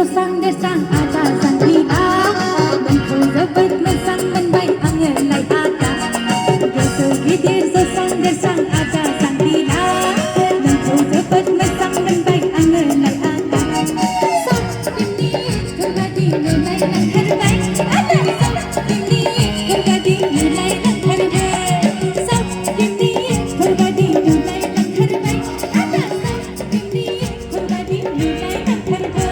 sang desang ada sang kita Nengku zebet mesang menbai angin lai ada Gesu gidir sang desang ada sang kita Nengku zebet mesang menbai angin lai ada Sang ini tergadi nilai dan terbaik Ada sang ini tergadi nilai dan terbaik Sang ini tergadi nilai dan terbaik Ada sang ini tergadi nilai dan terbaik